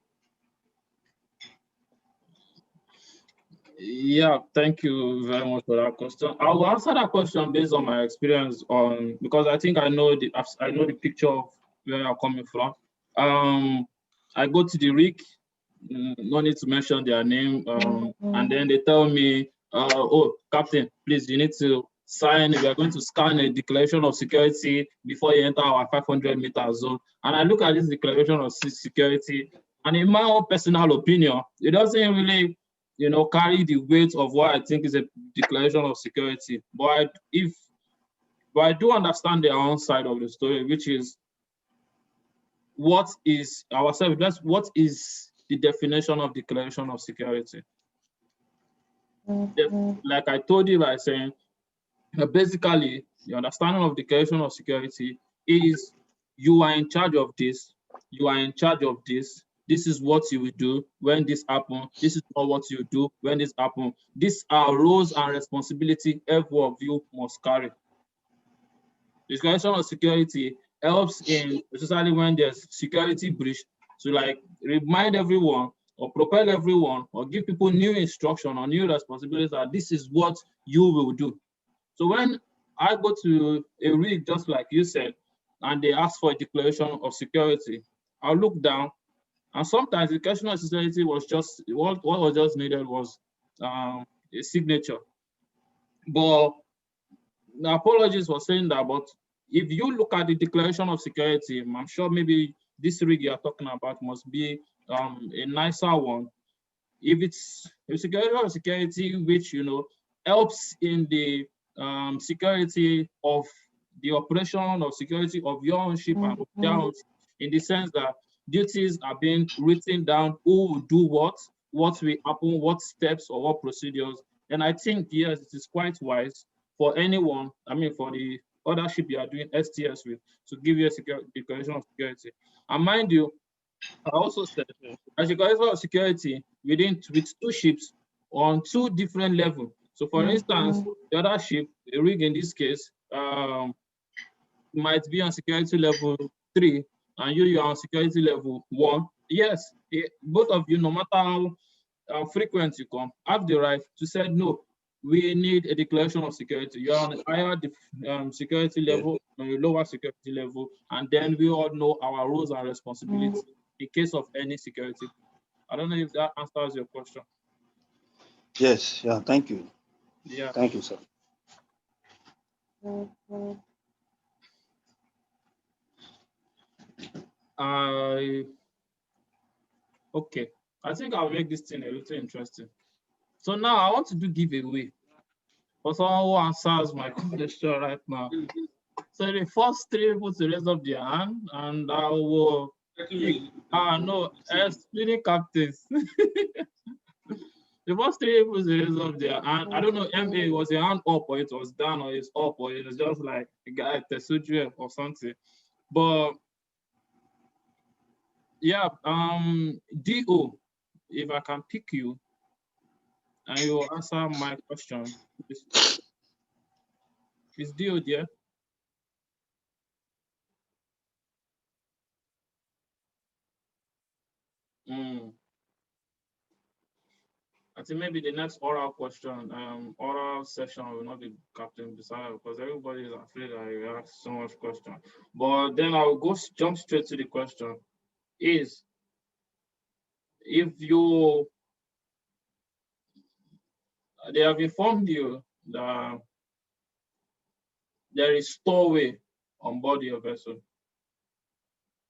Yeah, thank you very much for that question. I will answer that question based on my experience because I think I know the picture of where you're coming from. I go to the rig, no need to mention their name, and then they tell me, oh, Captain, please, you need to sign. We are going to scan a declaration of security before you enter our 500-meter zone. And I look at this declaration of security, and in my own personal opinion, it doesn't really carry the weight of what I think is a declaration of security. But if But I do understand their own side of the story, which is what is the definition of declaration of security? Like I told you by saying, basically, the understanding of declaration of security is you are in charge of this, you are in charge of this, this is what you will do when this happens, this is not what you do when this happens. These are roles and responsibility every of you must carry. Declaration of security helps in, especially when there's security breach, to like remind everyone or propel everyone or give people new instruction or new responsibilities that this is what you will do. So when I go to a rig, just like you said, and they ask for a declaration of security, I'll look down, and sometimes the declaration of security was just, what was just needed was a signature. But apologies for saying that, but if you look at the declaration of security, I'm sure maybe this rig you're talking about must be a nicer one. If it's a declaration of security which helps in the security of the operation of security of your own ship and of their own, in the sense that duties are being written down, who will do what will happen, what steps or what procedures. And I think, yes, it is quite wise for anyone, I mean, for the other ship you are doing STS with, to give you a declaration of security. And mind you, I also said, as a declaration of security with two ships on two different levels. So for instance, the other ship, the rig in this case, might be on security level 3, and you are on security level 1. Yes, both of you, no matter how frequent you come, have the right to say, no, we need a declaration of security. You're on a higher security level, on a lower security level, and then we all know our roles and responsibilities in case of any security. I don't know if that answers your question. Yes, yeah, thank you. Yeah. Thank you, sir. Okay, I think I'll make this thing a little interesting. So now I want to do giveaway for someone who answers my question right now. So the first 3 people to raise up their hand, and I will splitting captains. The first 3 people to raise up their hand. I don't know, MA, was a hand up or it was down or it's up or it was just like a guy at Tesudre or something. But yeah, DO, if I can pick you and you will answer my question. Is DO there? I think maybe the next oral question, oral session will not be Captain Busayo because everybody is afraid I will ask so much question. But then I will jump straight to the question. Is if they have informed you that there is stowaway on board your vessel.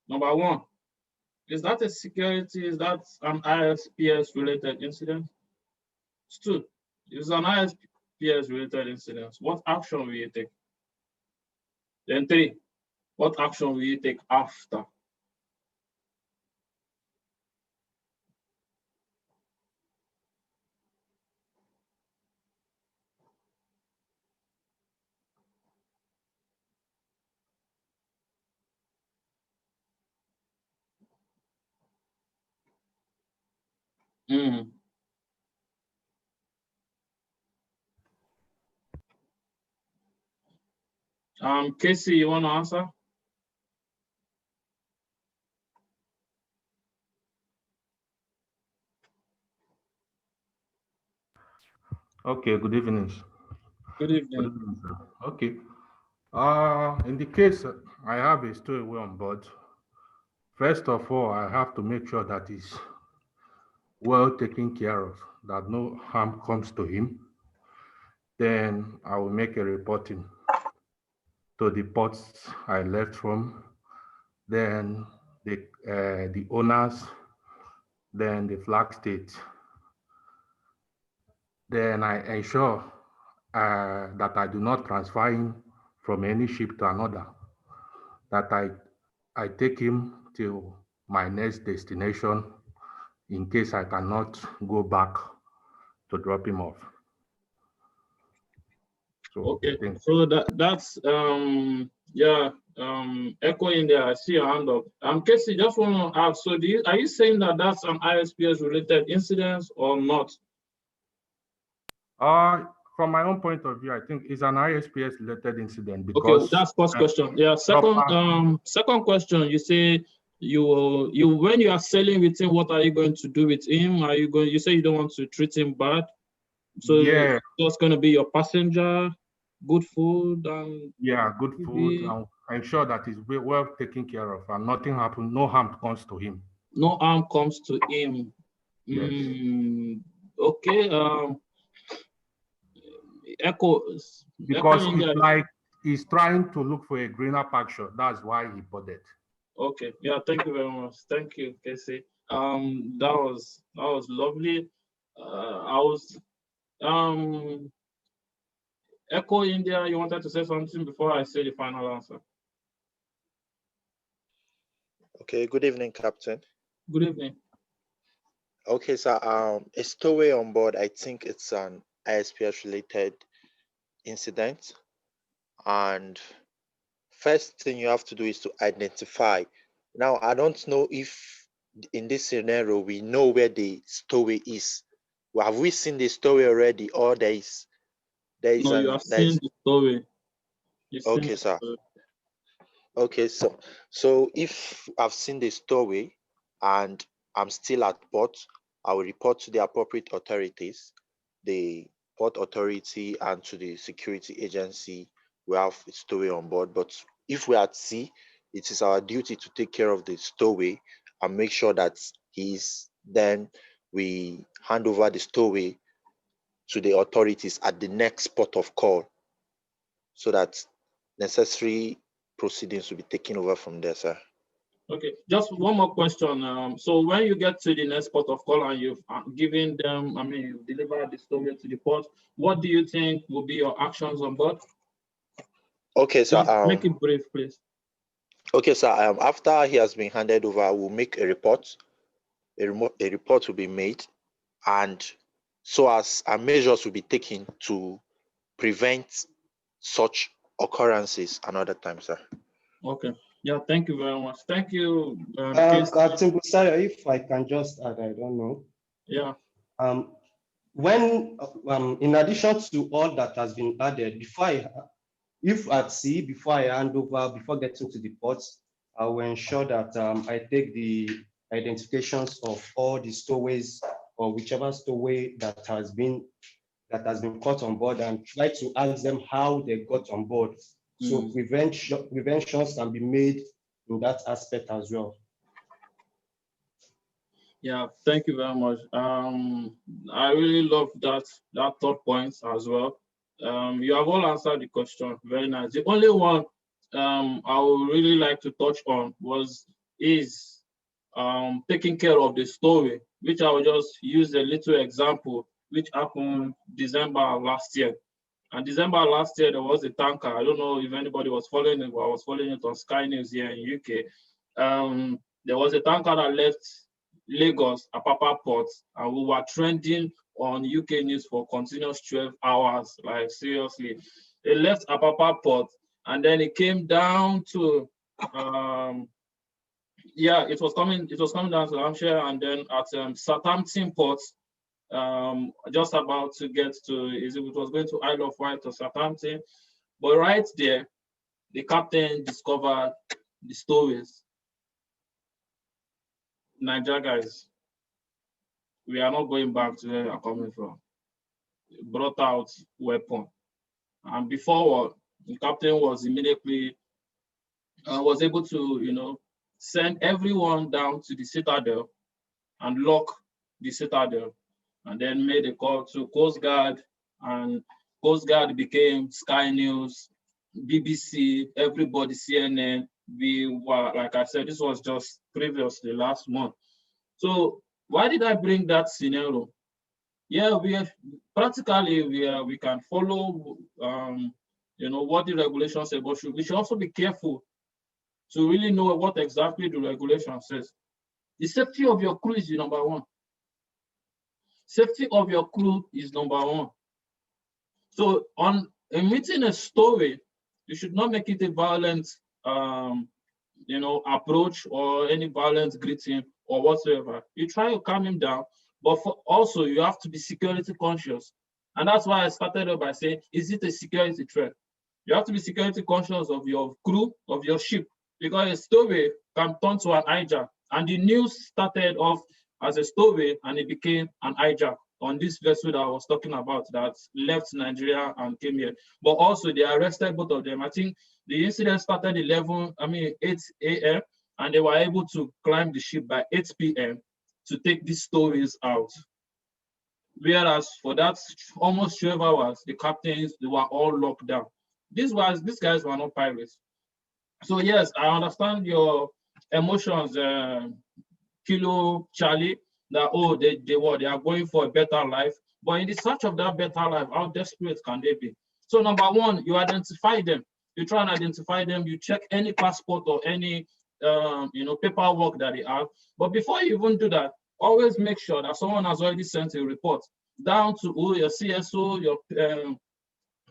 Number 1, is that a security? Is that an ISPS related incident? 2, is an ISPS related incident. What action will you take? Then 3, what action will you take after? Casey, you want to answer? Okay, good evening. Good evening. Good evening, sir. Okay. In the case I have a stowaway on board, first of all, I have to make sure that he's well taken care of, that no harm comes to him. Then I will make a reporting to the ports I left from, then the owners, then the flag state. Then I ensure that I do not transfer him from any ship to another, that I take him till my next destination in case I cannot go back to drop him off. So Okay, thank you. so that's yeah, echoing there. I see your hand up. Casey, just want to ask, so are you saying that that's an ISPS related incident or not? From my own point of view, I think it's an ISPS related incident Okay, because that's first question. Yeah, second question. You say you when you are sailing with him, what are you going to do with him? Are you going? You say you don't want to treat him bad, so yeah, just going to be your passenger, good food and yeah, good food, maybe and ensure that he's well taken care of and nothing happens, no harm comes to him. no harm comes to him. Yes. Okay. Echo. Because India. it's like he's trying to look for a greener pasture. That's why he boarded. Okay. Yeah. Thank you very much. Thank you, Casey. That was lovely. I was Echo India. You wanted to say something before I say the final answer. Okay. Good evening, Captain. Good evening. Okay, so a stowaway on board. I think it's an ISPS related incident, and first thing you have to do is to identify. Now, I don't know if in this scenario we know where the stowaway is. Well, have we seen the stowaway already, or there is No, you have seen the story. Okay, sir. Okay, so if I've seen the stowaway and I'm still at port, I will report to the appropriate authorities, the port authority, and to the security agency. We have a stowaway on board. But if we're at sea, it is our duty to take care of the stowaway and make sure that then we hand over the stowaway to the authorities at the next port of call so that necessary proceedings will be taken over from there, sir. Okay, just one more question. So when you get to the next port of call and you've given them, you've delivered the story to the port, what do you think will be your actions on board? Okay, so make it brief, please. Okay, so after he has been handed over, we'll make a report. A report will be made, and so as measures will be taken to prevent such occurrences another time, sir. Okay. Yeah, thank you very much. Thank you. Captain Busayo, if I can just add, I don't know. Yeah. When in addition to all that has been added, if at sea, before I hand over, before getting to the ports, I will ensure that I take the identifications of all the stowaways or whichever stowaway that has been caught on board and try to ask them how they got on board. So preventions can be made in that aspect as well. Yeah, thank you very much. I really love that third point as well. You have all answered the question. Very nice. The only one I would really like to touch on is taking care of the story, which I will just use a little example, which happened December last year. And December last year, there was a tanker. I don't know if anybody was following it, but I was following it on Sky News here in UK. There was a tanker that left Lagos, Apapa Port, and we were trending on UK news for continuous 12 hours, like seriously. It left Apapa Port, and then it came down to, it was coming down to Hampshire, and then at Southampton Port, just about to get to, it was going to Isle of Wight or Southampton, but right there, the captain discovered the stories. Niger guys, we are not going back to where we are coming from. Brought out weapon, and before the captain was immediately was able to send everyone down to the citadel and lock the citadel, and then made a call to Coast Guard, and Coast Guard became Sky News, BBC, everybody, CNN. We were, like I said, this was just previously last month. So why did I bring that scenario? Yeah, we have practically we can follow what the regulations say, but we should also be careful to really know what exactly the regulation says. The safety of your crew is the number one. Safety of your crew is number one. So on emitting a story, you should not make it a violent approach or any violent greeting or whatsoever. You try to calm him down, but also you have to be security conscious. And that's why I started by saying, is it a security threat? You have to be security conscious of your crew, of your ship, because a stowaway can turn to an hijack. And the news started off as a stowaway and it became an hijack on this vessel that I was talking about that left Nigeria and came here. But also they arrested both of them. I think the incident started 8 a.m. and they were able to climb the ship by 8 p.m. to take these stowaways out. Whereas for that almost 12 hours, the captains, they were all locked down. These guys were not pirates. So yes, I understand your emotions, Kilo, Charlie, that they are going for a better life. But in the search of that better life, how desperate can they be? So number one, you identify them. You try and identify them. You check any passport or any paperwork that they have. But before you even do that, always make sure that someone has already sent a report down to your CSO, your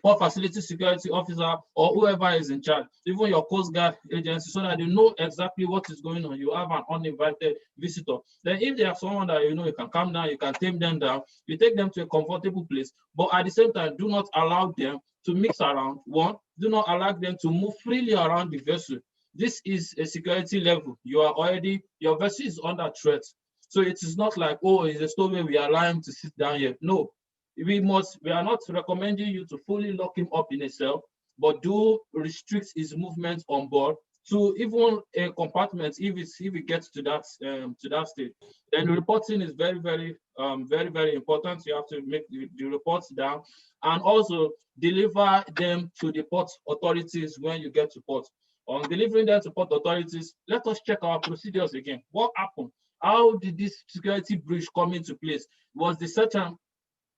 Port Facility Security Officer, or whoever is in charge, even your Coast Guard agency, so that they know exactly what is going on. You have an uninvited visitor. Then if they have someone that you can calm down, you can tame them down, you take them to a comfortable place, but at the same time, do not allow them to mix around. One, do not allow them to move freely around the vessel. This is a security level. Your vessel is under threat. So it is not like, oh, it's a stowaway, we are allowing him to sit down here. No. We are not recommending you to fully lock him up in a cell, but do restrict his movement on board to even a compartment if it gets to that stage. Then reporting is very, very, very, very important. You have to make the reports down and also deliver them to the port authorities when you get to port. On delivering them to port authorities, let us check our procedures again. What happened? How did this security breach come into place? Was the search and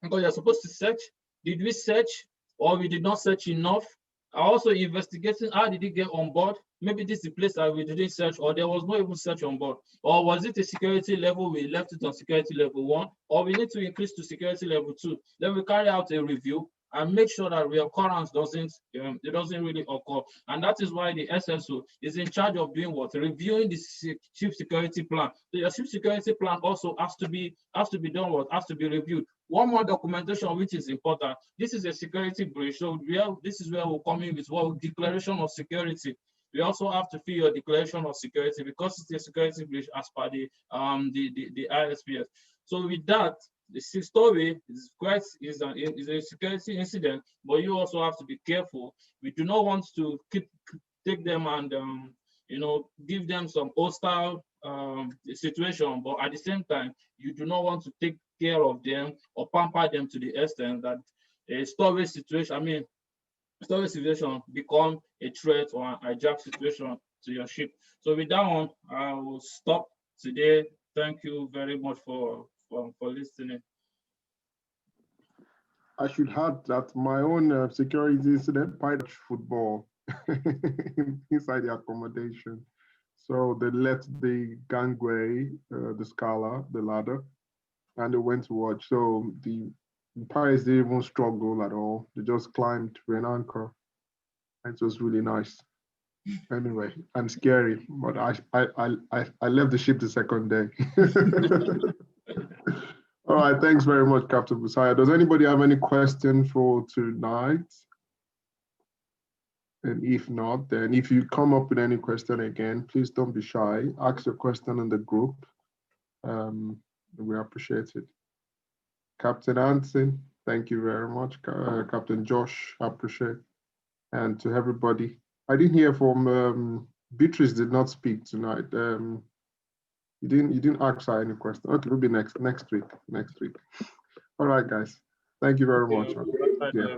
because you're supposed to search? Did we search or we did not search enough? Also investigating how did it get on board? Maybe this is the place that we didn't search or there was no even search on board. Or was it a security level, we left it on security level 1, or we need to increase to security level 2. Then we carry out a review and make sure that reoccurrence doesn't really occur. And that is why the SSO is in charge of doing what? Reviewing the ship security plan. So your ship security plan also has to be done what? Has to be reviewed. One more documentation which is important. This is a security breach. So this is where we'll come in with declaration of security. We also have to fill your declaration of security because it's a security breach as per the ISPS. So with that, the story is a security incident, but you also have to be careful. We do not want to take them and give them some hostile situation, but at the same time, you do not want to take care of them or pamper them to the extent that a storage situation become a threat or an hijack situation to your ship. So with that one, I will stop today. Thank you very much for listening. I should add that my own security incident, pirate football inside the accommodation. So they left the gangway, the Scala, the ladder, and they went to watch. So the pirates didn't even struggle at all. They just climbed to an anchor. It was really nice. Anyway, and scary, but I left the ship the second day. All right, thanks very much, Captain Busayo. Does anybody have any question for tonight? And if not, then if you come up with any question again, please don't be shy. Ask your question in the group. We appreciate it. Captain Anson, thank you very much. Captain Josh, I appreciate. And to everybody, I didn't hear from Beatrice. Did not speak tonight. You didn't ask her any question. Okay, it'll be next week. All right, guys. Thank you very much. Yeah.